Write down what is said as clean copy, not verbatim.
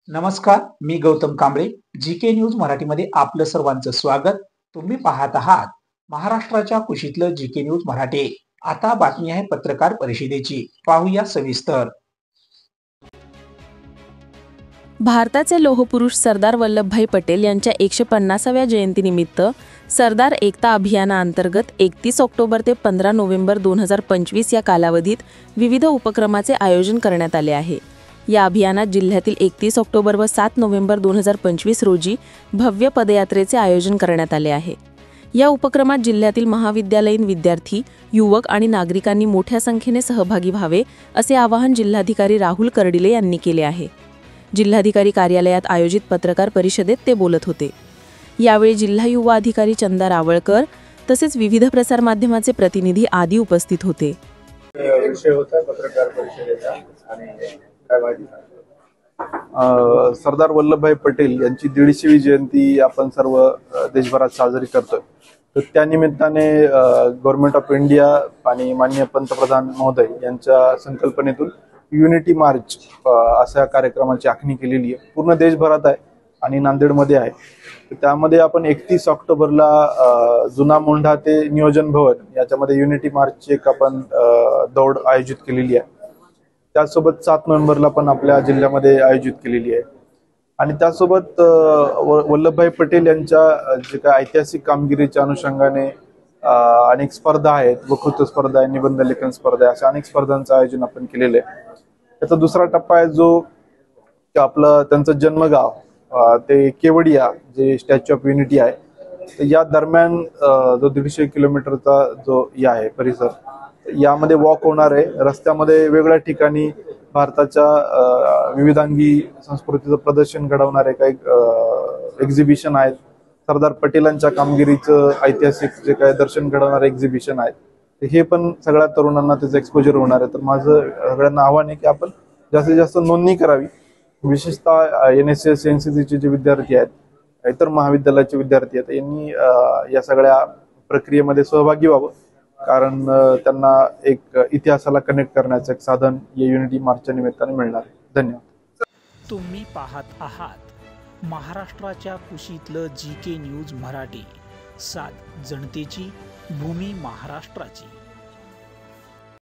नमस्कार, मी Gautam Kamble. GK news मराठीमध्ये आपलं सर्वांचं स्वागत. तुम्ही पाहत आहात महाराष्ट्राच्या कुशीतलं जीके न्यूज मराठी. आता बातमी आहे पत्रकार परिषदेची. पाहूया सविस्तर. भारताचे लोहपुरुष सरदार वल्लभभाई पटेल यांच्या 150व्या जयंतीनिमित्त सरदार एकता अभियानाअंतर्गत 31 ऑक्टोबर ते 15 नोव्हेंबर 2025 या कालावधीत विविध उपक्रमाचे आयोजन करण्यात आले आहे. या अभियानात जिल्ह्यातील 31 ऑक्टोबर व 7 नोव्हेंबर 2025 रोजी भव्य पदयात्रेचे आयोजन करण्यात आले आहे. या उपक्रमात जिल्ह्यातील महाविद्यालयीन विद्यार्थी, युवक आणि नागरिकांनी मोठ्या संख्येने सहभागी व्हावे असे आवाहन जिल्हाधिकारी राहुल कर्डिले यांनी केले आहे. जिल्हाधिकारी कार्यालयात आयोजित पत्रकार परिषदेत ते बोलत होते. यावेळी जिल्हा युवा अधिकारी चंदा रावळकर तसेच विविध प्रसारमाध्यमाचे प्रतिनिधी आदी उपस्थित होते. विषय होता पत्रकार परिषदेचा आणि काय माहिती सरदार वल्लभभाई पटेल यांची 150वी जयंती आपण सर्व देशभरात साजरी करतोय. तर त्या निमित्ताने गव्हर्नमेंट ऑफ इंडिया आणि माननीय पंतप्रधान महोदय यांच्या संकल्पनेतून युनिटी मार्च अशा कार्यक्रमाची आखणी केलेली आहे. पूर्ण देशभरात आहे आणि नांदेडमध्ये आहे. तर त्यामध्ये आपण 31 ऑक्टोबरला जुना मोंढा ते नियोजन भवन याच्यामध्ये युनिटी मार्चची एक आपण दौड आयोजित केलेली आहे. त्यासोबत 7 नोव्हेंबरला पण आपल्या जिल्ह्यामध्ये आयोजित केलेली आहे. आणि त्यासोबत वल्लभभाई पटेल यांच्या जे काय ऐतिहासिक कामगिरीच्या अनुषंगाने अनेक स्पर्धा आहेत. वक्तृत्व स्पर्धा आहे, निबंध लेखन स्पर्धा आहे, अशा अनेक स्पर्धांचं आयोजन आपण केलेलं आहे. त्याचा दुसरा टप्पा आहे जो आपलं त्यांचं जन्मगाव ते केवडिया जे स्टॅच्यू ऑफ युनिटी आहे. तर या दरम्यान जो 150 किलोमीटरचा जो आहे परिसर, यामध्ये वॉक होणार आहे. रस्त्यामध्ये वेगवेगळ्या ठिकाणी भारताच्या विविधांगी संस्कृतीचं प्रदर्शन घडवणारे काही एक्झिबिशन आहेत. सरदार पटेलांच्या कामगिरीचं ऐतिहासिक जे काही दर्शन घडवणारे एक्झिबिशन आहेत, हे पण सगळ्या तरुणांना त्याचं एक्सपोजर होणार आहे. तर माझं सगळ्यांना आव्हान आहे की आपण जास्तीत जास्त नोंदणी करावी. विशेषतः NSS NCCचे जे विद्यार्थी आहेत, इतर महाविद्यालयाचे विद्यार्थी आहेत, यांनी या सगळ्या प्रक्रियेमध्ये सहभागी व्हावं. कारण त्यांना एक इतिहासाला कनेक्ट करण्याचं एक साधन या युनिटी मार्चच्या निमित्ताने मिळणार आहे. धन्यवाद. तुम्ही पाहत आहात महाराष्ट्राच्या कुशीतलं जीके न्यूज मराठी. सात जनतेची, भूमी महाराष्ट्राची.